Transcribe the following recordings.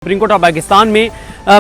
Supreme court of Pakistan में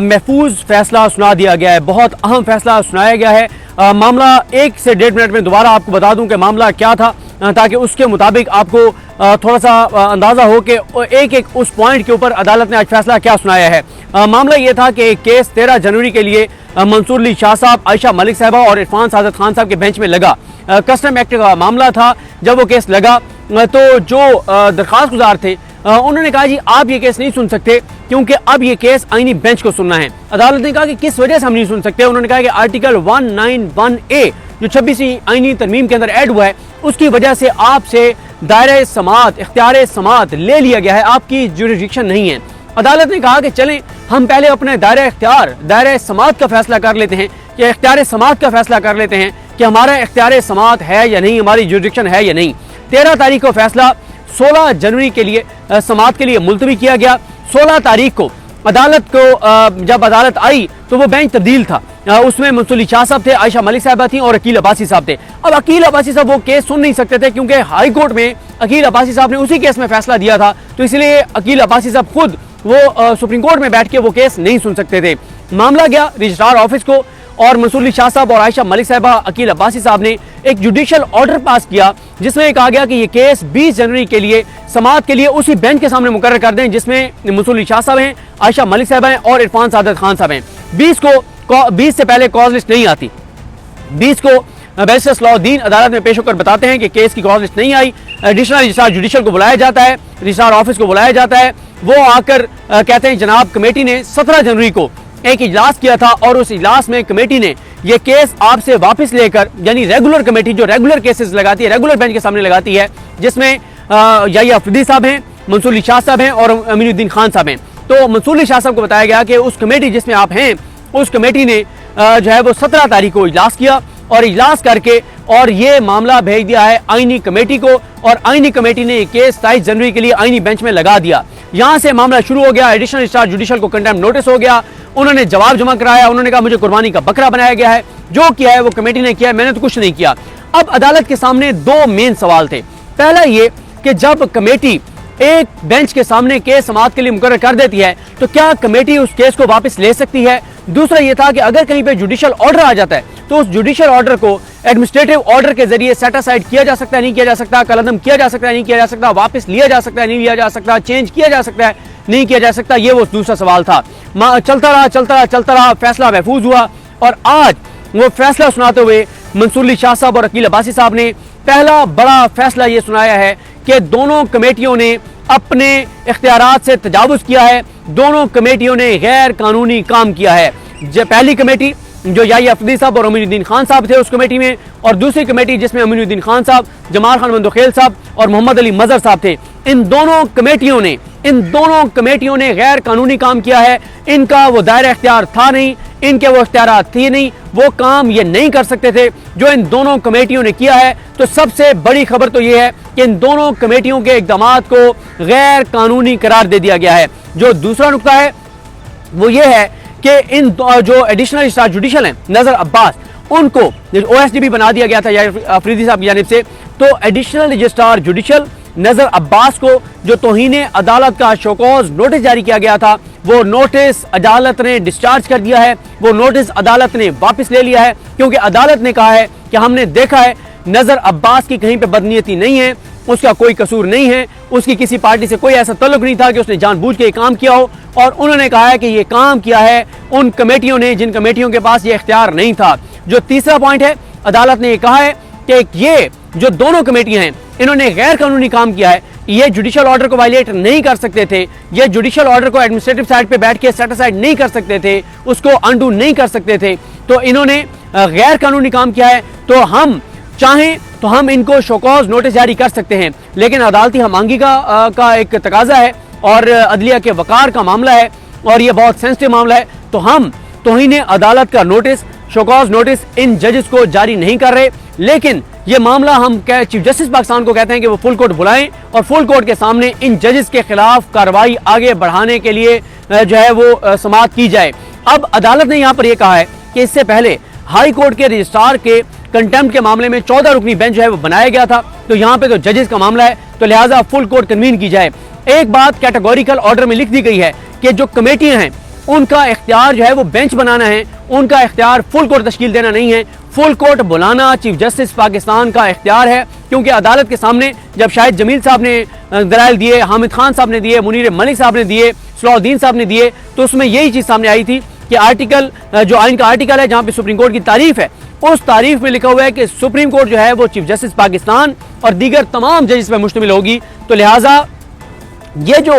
महफूज फैसला सुना दिया गया है। बहुत अहम फैसला सुनाया गया है। मामला 1 से 1.5 मिनट में दोबारा आपको बता दूं कि मामला क्या था, ताकि उसके मुताबिक आपको थोड़ा सा अंदाज़ा हो कि एक एक उस पॉइंट के ऊपर अदालत ने आज फैसला क्या सुनाया है। मामला ये था कि एक केस 13 जनवरी के लिए मंसूर अली शाह साहब, आयशा मलिक साहबा और इरफान सादत खान साहब के बेंच में लगा। कस्टम एक्ट का मामला था। जब वो केस लगा तो जो दरख्वास्त गुजार थे उन्होंने कहा जी आप ये केस नहीं सुन सकते क्योंकि अब ये केस आईनी बेंच को सुनना है। अदालत ने कहा कि किस वजह से हम नहीं सुन सकते। उन्होंने कहा कि आर्टिकल 191A जो 26वीं आईनी तरमीम के अंदर ऐड हुआ है उसकी वजह से आपसे दायरे समात, इख्तियार समात ले लिया गया है, आपकी जुरिडिक्शन नहीं है। अदालत ने कहा कि चलें हम पहले अपने दायरे इख्तियार, दायरे समात का फैसला कर लेते हैं कि इख्तियार समात का फैसला कर लेते हैं कि हमारा इख्तियार समात है या नहीं, हमारी जुरिडिक्शन है या नहीं। 13 तारीख को फैसला 16 जनवरी के लिए समात के लिए मुलतवी किया गया। 16 तारीख को अदालत को जब अदालत आई तो वो बेंच तब्दील था। उसमें मंसूर अली शाह साहब थे, आयशा मलिक साहबा थी और अकील अब्बासी साहब थे। अब अकील अब्बासी साहब वो केस सुन नहीं सकते थे क्योंकि हाई कोर्ट में अकील अब्बासी साहब ने उसी केस में फैसला दिया था, तो इसलिए अकील अब्बासी साहब खुद वो सुप्रीम कोर्ट में बैठ के वो केस नहीं सुन सकते थे। मामला गया रजिस्ट्रार ऑफिस को और मंसूर अली शाह साहब और आयशा मलिक साहबा, अकील अब्बासी साहब ने एक जुडिशियल ऑर्डर पास किया जिसमें कहा गया कि ये केस 20 जनवरी के लिए समात के लिए उसी बेंच के सामने मुकर्रर कर दें जिसमें मंसूर अली शाह साहब हैं, आयशा मलिक साहबा हैं और इरफान सादत खान साहब हैं। 20 से पहले कॉज लिस्ट नहीं आती। 20 को बैरिस्टर सलाउद्दीन अदालत में पेश होकर बताते हैं कि केस की कॉज लिस्ट नहीं आई। एडिशनल रजिस्ट्रार जुडिशियल को बुलाया जाता है, रजिस्ट्रार ऑफिस को बुलाया जाता है। वो आकर कहते हैं जनाब कमेटी ने 17 जनवरी को एक इजलास किया था और उस इजलास में कमेटी ने ये केस आपसे वापस लेकर, यानी रेगुलर कमेटी जो रेगुलर केसेस लगाती है, रेगुलर बेंच के सामने लगाती है, जिसमें याहिया अफरीदी साहब हैं, मंसूर अली शाह साहब हैं और अमीनुद्दीन खान साहब हैं। तो मंसूर अली शाह साहब को बताया गया कि उस कमेटी जिसमें आप हैं उस कमेटी ने जो है वो 17 तारीख को इजलास किया और इजलास करके और ये मामला भेज दिया है आईनी कमेटी को और आईनी कमेटी ने केस 27 जनवरी के लिए आईनी बेंच में लगा दिया। यहाँ से मामला शुरू हो गया। एडिशनल रजिस्ट्रार जुडिशियल को कंटेम्प्ट नोटिस हो गया। उन्होंने जवाब जमा कराया। उन्होंने कहा मुझे कुर्बानी का बकरा बनाया गया है, जो किया है वो कमेटी ने किया, मैंने तो कुछ नहीं किया। अब अदालत के सामने 2 मेन सवाल थे। पहला ये कि जब कमेटी एक बेंच के सामने केस समात के लिए मुकर्रर कर देती है तो क्या कमेटी उस केस को वापस ले सकती है। दूसरा ये था कि अगर कहीं पे जुडिशियल ऑर्डर आ जाता है तो उस जुडिशियल ऑर्डर को एडमिनिस्ट्रेटिव ऑर्डर के जरिए सेट असाइड किया जा सकता है, नहीं किया जा सकता, कलअदम किया जा सकता है, नहीं किया जा सकता, वापस लिया जा सकता है, नहीं लिया जा सकता, चेंज किया जा सकता है, नहीं किया जा सकता। ये वो दूसरा सवाल था। चलता रहा, फैसला महफूज हुआ और आज वो फैसला सुनाते हुए मंसूर अली शाह साहब और अकील अब्बासी साहब ने पहला बड़ा फैसला ये सुनाया है कि दोनों कमेटियों ने अपने इख्तियारात से तजावुज़ किया है, दोनों कमेटियों ने गैर कानूनी काम किया है। पहली कमेटी जो याहिया अफरीदी साहब और अमीनुद्दीन खान साहब थे उस कमेटी में, और दूसरी कमेटी जिसमें अमीनुद्दीन खान साहब, जमाल खान मंदोखेल साहब और मोहम्मद अली मजहर साहब थे, इन दोनों कमेटियों ने गैर कानूनी काम किया है। इनका वो दायरा इख्तियार था नहीं, इनके वो इख्तियारात थे नहीं, वो काम ये नहीं कर सकते थे जो इन दोनों कमेटियों ने किया है। तो सबसे बड़ी खबर तो ये है कि इन दोनों कमेटियों के इक़दामात को गैर कानूनी करार दे दिया गया है। जो दूसरा नुकता है वो ये है कि इन जो एडिशनल रजिस्ट्रार जुडिशियल हैं नजर अब्बास, उनको OSDB बना दिया गया था याहिया अफरीदी साहब की जानिब से। तो एडिशनल रजिस्ट्रार जुडिशियल नजर अब्बास को जो तौहीन अदालत का शोकॉज नोटिस जारी किया गया था वो नोटिस अदालत ने डिस्चार्ज कर दिया है, वो नोटिस अदालत ने वापस ले लिया है, क्योंकि अदालत ने कहा है कि हमने देखा है नजर अब्बास की कहीं पे बदनीयती नहीं है, उसका कोई कसूर नहीं है, उसकी किसी पार्टी से कोई ऐसा तल्लुक नहीं था कि उसने जानबूझ के ये काम किया हो। और उन्होंने कहा है कि ये काम किया है उन कमेटियों ने जिन कमेटियों के पास ये इख्तियार नहीं था। जो तीसरा पॉइंट है, अदालत ने ये कहा है कि ये जो दोनों कमेटियां हैं इन्होंने गैर कानूनी काम किया है, ये जुडिशियल ऑर्डर को वायलेट नहीं कर सकते थे, ये जुडिशियल ऑर्डर को एडमिनिस्ट्रेटिव साइड पे बैठ के सेट असाइड नहीं कर सकते थे, उसको अनडू नहीं कर सकते थे। तो इन्होंने गैर कानूनी काम किया है। तो हम चाहें तो हम इनको शोकॉज नोटिस जारी कर सकते हैं, लेकिन अदालती हमआंगी का एक तकाजा है और अदलिया के वकार का मामला है और ये बहुत सेंसिटिव मामला है। तो हम तौहीन अदालत का नोटिस, शोकॉज नोटिस इन जजेस को जारी नहीं कर रहे, लेकिन ये मामला हम चीफ जस्टिस पाकिस्तान को कहते हैं कि वो फुल कोर्ट बुलाएं और फुल कोर्ट के सामने इन जजेस के खिलाफ कार्रवाई आगे बढ़ाने के लिए जो है वो समाअत की जाए। अब अदालत ने यहाँ पर यह कहा है कि इससे पहले हाई कोर्ट के रजिस्ट्रार के कंटेम्प्ट के मामले में 14 रुकनी बेंच जो है वो बनाया गया था, तो यहाँ पे तो जजेस का मामला है, तो लिहाजा फुल कोर्ट कन्वीन की जाए। एक बात कैटेगोरिकल ऑर्डर में लिख दी गई है कि जो कमेटियां हैं उनका इख्तियार जो है वो बेंच बनाना है, उनका इख्तियार फुल कोर्ट तश्कील देना नहीं है। फुल कोर्ट बुलाना चीफ जस्टिस पाकिस्तान का इख्तियार है, क्योंकि अदालत के सामने जब शाहिद जमील साहब ने दलाइल दिए, हामिद खान साहब ने दिए, मुनीर मलिक साहब ने दिए, सलाहुद्दीन साहब ने दिए, तो उसमें यही चीज़ सामने आई थी कि आर्टिकल जो आइन का आर्टिकल है जहाँ पे सुप्रीम कोर्ट की तारीफ है, उस तारीफ में लिखा हुआ है कि सुप्रीम कोर्ट जो है वो चीफ जस्टिस पाकिस्तान और दीगर तमाम जजेस पर मुश्तमिल होगी। तो लिहाजा ये जो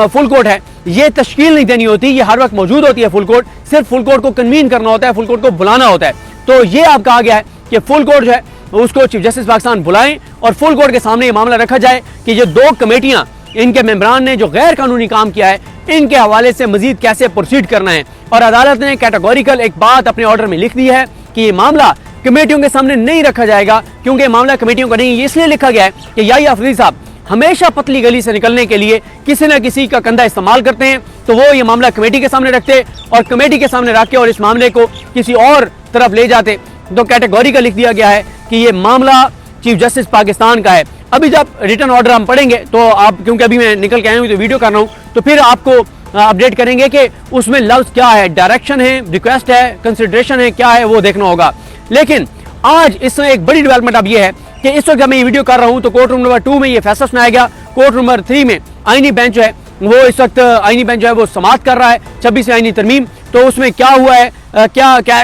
फुल कोर्ट है ये तश्कील नहीं देनी होती, ये हर वक्त मौजूद होती है फुल कोर्ट, सिर्फ फुल कोर्ट को कन्वीन करना होता है, फुल कोर्ट को बुलाना होता है। तो ये अब कहा गया है कि फुल कोर्ट जो है उसको चीफ जस्टिस पाकिस्तान बुलाएं और फुल कोर्ट के सामने ये मामला रखा जाए कि ये दो कमेटियां, इनके मेंबरान ने जो गैर कानूनी काम किया है, इनके हवाले से मजीद कैसे प्रोसीड करना है। और अदालत ने कैटेगोरिकल एक बात अपने ऑर्डर में लिख दी है कि ये मामला कमेटियों के सामने नहीं रखा जाएगा, क्योंकि मामला कमेटियों का नहीं। इसलिए लिखा गया है कि याहिया अफरीदी साहब हमेशा पतली गली से निकलने के लिए किसी न किसी का कंधा इस्तेमाल करते हैं, तो वो ये मामला कमेटी के सामने रखते और कमेटी के सामने रख के और इस मामले को किसी और तरफ ले जाते। तो कैटेगोरिकल लिख दिया गया है कि ये मामला चीफ जस्टिस पाकिस्तान का है। अभी जब रिटर्न ऑर्डर हम पढ़ेंगे तो आप, क्योंकि अभी मैं निकल के आया हूँ तो वीडियो कर रहा हूँ, तो फिर आपको अपडेट करेंगे कि उसमें लफ्ज क्या है, डायरेक्शन है, रिक्वेस्ट है, कंसिडरेशन है, क्या है वो देखना होगा। लेकिन आज इसमें एक बड़ी डेवलपमेंट अब ये है कि इस वक्त जब मैं ये वीडियो कर रहा हूँ तो कोर्ट रूम नंबर 2 में ये फैसला सुनाया गया। कोर्ट रूम नंबर 3 में आईनी बेंच जो है वो इस वक्त आईनी बेंच जो है वो समाअत कर रहा है 26वीं आईनी तरमीम। तो उसमें क्या हुआ है, क्या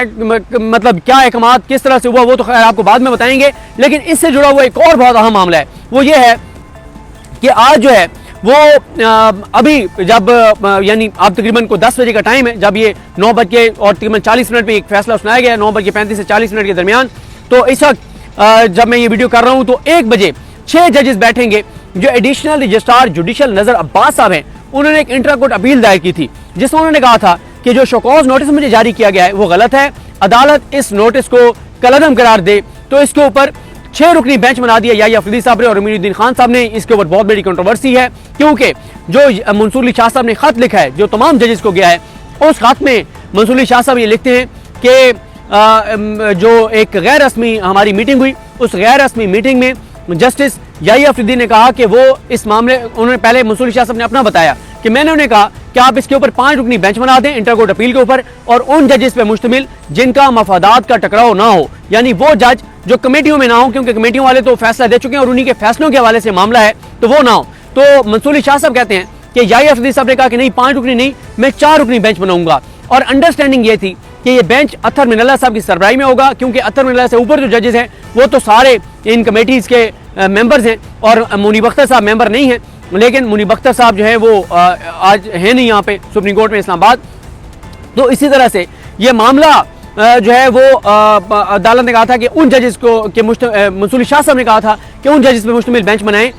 मतलब क्या अहकामात किस तरह से हुआ वो तो खैर आपको बाद में बताएंगे। लेकिन इससे जुड़ा हुआ एक और बहुत अहम मामला है, वो ये है कि आज जो है वो अभी जब यानी अब तकरीबन को 10 बजे का टाइम है, जब ये 9 बज के और तकरीबन 40 मिनट पे एक फैसला सुनाया गया, 9 बज के 35 से 40 मिनट के दरमियान। तो इस वक्त जब मैं ये वीडियो कर रहा हूँ तो 1 बजे 6 जजेस बैठेंगे। जो एडिशनल रजिस्ट्रार जुडिशल नजर अब्बास साहब हैं, उन्होंने एक इंट्रा कोर्ट अपील दायर की थी जिसमें उन्होंने कहा था कि जो शोकॉज नोटिस मुझे जारी किया गया है वो गलत है, अदालत इस नोटिस को कलअदम करार दे। तो इसके ऊपर 6 रुकनी बेंच बना दिया याहिया अफरीदी साहब ने और अमीरुद्दीन खान साहब ने। इसके ऊपर बहुत बड़ी कंट्रोवर्सी है, क्योंकि जो मंसूर अली शाह साहब ने खत लिखा है जो तमाम जजेस को गया है, उस खत में मंसूर अली शाह साहब ये लिखते हैं कि जो एक गैर रस्मी हमारी मीटिंग हुई, उस गैर रस्मी मीटिंग में जस्टिस याहिया अफरीदी ने कहा कि वो इस मामले, उन्होंने पहले मंसूर अली शाह साहब ने अपना बताया कि मैंने उन्हें कहा कि आप इसके ऊपर 5 रुकनी बेंच बना दें इंटर कोर्ट अपील के ऊपर और उन जजेस पे मुश्तमिल जिनका मफादात का टकराव ना हो, यानी वो जज जो कमेटियों में ना हो, क्योंकि कमेटियों वाले तो फैसला दे चुके हैं और उन्हीं के फैसलों के हवाले से मामला है, तो वो ना हो। तो मंसूर अली शाह साहब कहते हैं कि याहिया अफरीदी साहब ने कहा कि नहीं 5 रुकनी नहीं, मैं 4 रुकनी बेंच बनाऊंगा। और अंडरस्टैंडिंग ये थी कि ये बेंच अत्तर मिनल्ला साहब की सरबराही में होगा, क्योंकि अत्तर मिनल्ला से ऊपर जो जजेस हैं वो तो सारे इन कमेटीज के मेंबर्स हैं और मुनीब अख्तर साहब मेंबर नहीं हैं। लेकिन मुनीब अख्तर साहब जो है वो आज है नहीं यहाँ पे सुप्रीम कोर्ट में इस्लामाबाद। तो इसी तरह से ये मामला जो है वो अदालत ने कहा था कि उन जजेस को मंसूर अली शाह साहब ने कहा था कि उन जजेस पे मुश्तमिल बेंच बनाएं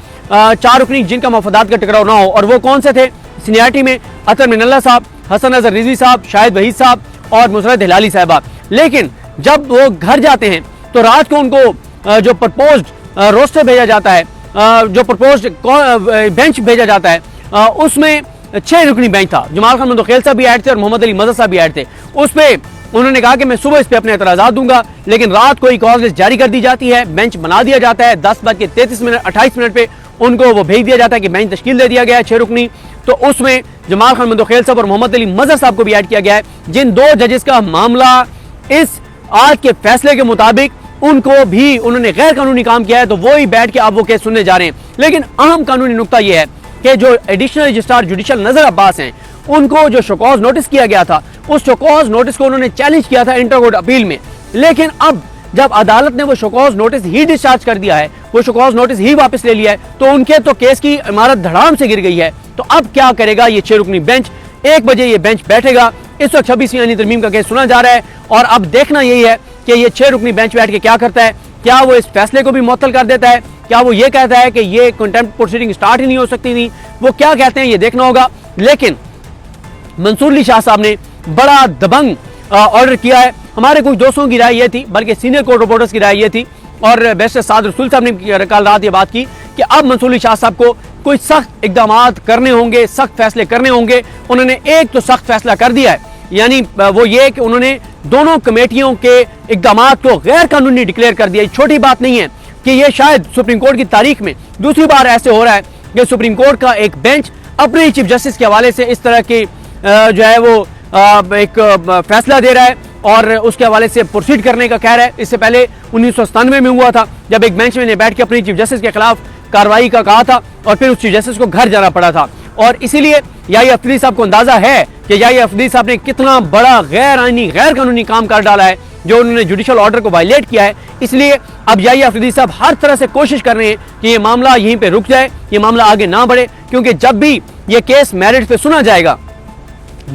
4 रुकनी जिनका मफादात का टकराव ना हो। और वो कौन से थे? सीनियरिटी में अत्तर मिनल्ला साहब, हसन अजहर रिजवी साहब, शाहिद वहीद साहब और मुसरत हिलाली साहबा। लेकिन जब वो घर जाते हैं तो रात को उनको जो प्रपोज्ड रोस्टर भेजा जाता है, जो प्रपोज्ड बेंच भेजा जाता है, उसमें 6 रुकनी बेंच था। जमाल खान मंदोखेल साहब भी ऐड थे और मोहम्मद अली मजहर साहब भी ऐड थे। उस पर उन्होंने कहा कि मैं सुबह इस पर अपने एतराज़ात दूंगा, लेकिन रात को एक कॉल लिस्ट जारी कर दी जाती है, बेंच बना दिया जाता है। 10:33 पे उनको वो भेज दिया जाता है कि बेंच तश्कील दे दिया गया है 6 रुकनी। तो उसमें जमाल खान मंदोखेल साहब और मोहम्मद अली मजहर साहब को भी ऐड किया गया है, जिन 2 जजेस का मामला इस आज के फैसले के मुताबिक उनको भी उन्होंने गैर कानूनी काम किया है, तो वो ही बैठ के अब वो केस सुनने जा रहे हैं। लेकिन अहम कानूनी नुकता यह है कि जो एडिशनल रजिस्ट्रार जुडिशल नजर अब्बास हैं, उनको जो शोकॉज नोटिस किया गया था, उस शोकॉज नोटिस को उन्होंने चैलेंज किया था इंटर कोर्ट अपील में। लेकिन अब जब अदालत ने वो शोकॉज नोटिस ही डिस्चार्ज कर दिया है, वो शोकॉज नोटिस ही वापस ले लिया है, तो उनके तो केस की इमारत धड़ाम से गिर गई है। तो अब क्या करेगा ये 6 रुकनी बेंच? 1 बजे ये बेंच बैठेगा। इस वक्त 26वीं यानी तरमीम का केस सुना जा रहा है और अब देखना यही है कि ये 6 रुकनी बेंच बैठ के क्या करता है। क्या वो इस फैसले को भी मुअत्तल कर देता है? क्या वो ये कहता है कि ये कंटेम्प्ट प्रोसीडिंग स्टार्ट ही नहीं हो सकती थी? वो क्या कहते हैं ये देखना होगा। लेकिन मंसूर अली शाह साहब ने बड़ा दबंग ऑर्डर किया है। हमारे कुछ दोस्तों की राय ये थी, बल्कि सीनियर कोर्ट रिपोर्टर्स की राय ये थी और बैरिस्टर साद रसूल साहब ने कल रात ये बात की कि अब मंसूर अली शाह साहब को कोई सख्त इकदाम करने होंगे, सख्त फैसले करने होंगे। उन्होंने एक तो सख्त फैसला कर दिया है, यानी वो ये कि उन्होंने दोनों कमेटियों के इकदाम को गैर कानूनी डिक्लेयर कर दिया। छोटी बात नहीं है कि ये शायद सुप्रीम कोर्ट की तारीख में दूसरी बार ऐसे हो रहा है कि सुप्रीम कोर्ट का एक बेंच अपने चीफ जस्टिस के हवाले से इस तरह की जो है वो एक फैसला दे रहा है और उसके हवाले से प्रोसीड करने का कह रहा है। इससे पहले 1997 में हुआ था जब एक बेंच में बैठ के अपने चीफ जस्टिस के खिलाफ कार्रवाई का कहा था और फिर उस चीफ जस्टिस को घर जाना पड़ा था। और इसीलिए याहिया अफरीदी साहब को अंदाजा है कि याहिया अफरीदी साहब ने कितना बड़ा गैर आईनी गैर कानूनी काम कर डाला है जो उन्होंने जुडिशल ऑर्डर को वायलेट किया है। इसलिए अब याहिया अफरीदी साहब हर तरह से कोशिश कर रहे हैं कि ये मामला यहीं पे रुक जाए, ये मामला आगे ना बढ़े, क्योंकि जब भी ये केस मेरिट पे सुना जाएगा,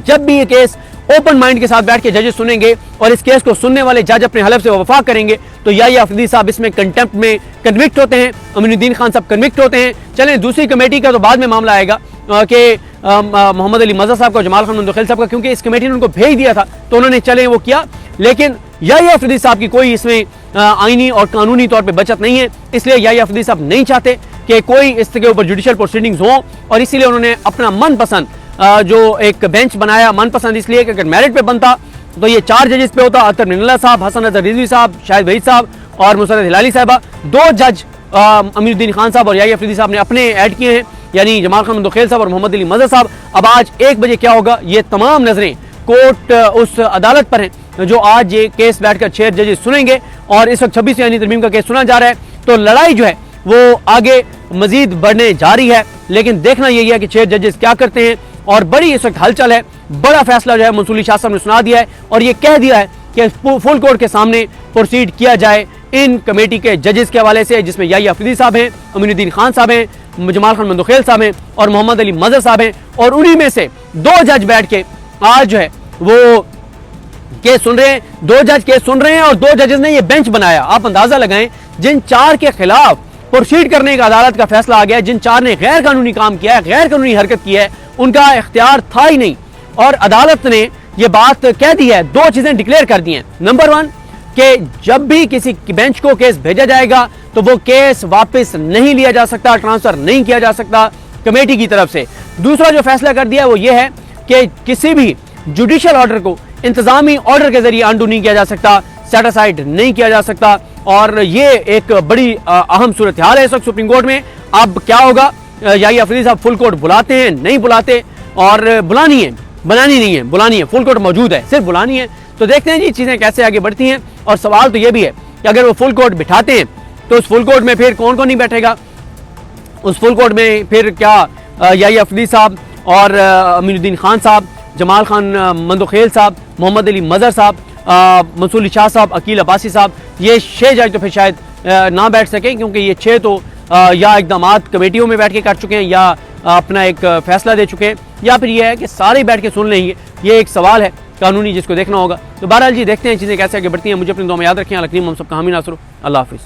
जब भी ये केस ओपन माइंड के साथ बैठ के जजेस सुनेंगे और इस केस को सुनने वाले जज अपने हलफ से वफा करेंगे, तो याहिया अफरीदी साहब इसमें कंटेम्प्ट में कन्विक्ट होते हैं, अमीनुद्दीन खान साहब कन्विक्ट होते हैं। चलें दूसरी कमेटी का तो बाद में मामला आएगा कि मोहम्मद अली मज़हर साहब का, जमाल खान मंदोखेल साहब का, क्योंकि इस कमेटी ने उनको भेज दिया था तो उन्होंने चले वो किया। लेकिन याहिया अफरीदी साहब की कोई इसमें आईनी और कानूनी तौर पर बचत नहीं है, इसलिए याहिया अफरीदी साहब नहीं चाहते कि कोई इसके ऊपर जुडिशल प्रोसीडिंग्स हो और इसीलिए उन्होंने अपना मनपसंद जो एक बेंच बनाया, मनपसंद इसलिए कि अगर मेरिट पे बनता तो ये 4 जजेस पे होता, अतर मिनल्ला साहब, हसन अजहर रिजवी साहब, शाहिद वहीद साहब और मुसरत हिलाली साहबा। 2 जज अमीनुद्दीन खान साहब और याहिया अफरीदी साहब ने अपने ऐड किए हैं, यानी जमाल खान मंदोखेल साहब और मोहम्मद अली मज़हर साहब। अब आज 1 बजे क्या होगा, ये तमाम नजरें कोर्ट उस अदालत पर हैं जो आज ये केस बैठकर 6 जजेस सुनेंगे और इस वक्त 26 यानी तरमीम का केस सुना जा रहा है। तो लड़ाई जो है वो आगे मजीद बढ़ने जा रही है, लेकिन देखना यही है कि 6 जजेस क्या करते हैं। और बड़ी इस वक्त हलचल है, बड़ा फैसला जो है मंसूर शाह साहब ने सुना दिया है और ये कह दिया है कि फुल कोर्ट के सामने प्रोसीड किया जाए इन कमेटी के जजेस के हवाले से, जिसमें याहिया अफरीदी साहब हैं, अमीनुद्दीन खान साहब हैं, जमाल खान मंदोखेल साहब हैं और मोहम्मद अली मज़हर साहब हैं। और उन्हीं में से 2 जज बैठ के आज जो है वो केस सुन रहे हैं, 2 जज केस सुन रहे हैं और 2 जजेस ने ये बेंच बनाया। आप अंदाजा लगाएं, जिन 4 के खिलाफ प्रोसीड करने का अदालत का फैसला आ गया, जिन 4 ने गैर कानूनी काम किया है, गैर कानूनी हरकत की है, उनका इख्तियार था ही नहीं और अदालत ने यह बात कह दी है। 2 चीजें डिक्लेयर कर दी हैं। नंबर 1 कि जब भी किसी बेंच को केस भेजा जाएगा तो वो केस वापस नहीं लिया जा सकता, ट्रांसफर नहीं किया जा सकता कमेटी की तरफ से। दूसरा जो फैसला कर दिया वो ये है कि किसी भी जुडिशियल ऑर्डर को इंतजामी ऑर्डर के जरिए अंडू नहीं किया जा सकता, सेट असाइड नहीं किया जा सकता। और ये एक बड़ी अहम सूरत हाल है इस वक्त सुप्रीम कोर्ट में। अब क्या होगा, याहिया अफरीदी साहब फुल कोर्ट बुलाते हैं, नहीं बुलाते, और बुलानी है, बनानी नहीं है, बुलानी है, फुल कोर्ट मौजूद है, सिर्फ बुलानी है। तो देखते हैं जी चीजें कैसे आगे बढ़ती हैं। और सवाल तो ये भी है कि अगर वो फुल कोर्ट बिठाते हैं तो उस फुल कोर्ट में फिर कौन कौन नहीं बैठेगा, उस फुल कोर्ट में फिर क्या याहिया अफरीदी साहब और अमीनुद्दीन खान साहब, जमाल खान मंदोखेल साहब, मोहम्मद अली मज़हर साहब, मंसूर शाह साहब, अकील अब्बासी साहब, ये 6 जज तो फिर शायद ना बैठ सकें, क्योंकि ये 6 तो या इक़दामात कमेटियों में बैठ के कर चुके हैं या अपना एक फैसला दे चुके हैं, या फिर यह है कि सारे बैठ के सुन लेंगे। ये एक सवाल है कानूनी जिसको देखना होगा। तो बहरहाल जी देखते हैं चीज़ें कैसे आगे बढ़ती हैं। मुझे अपनी दुआ में याद रखें। अल-करीम हम सबका हामी नासर। अल्लाह हाफिज़।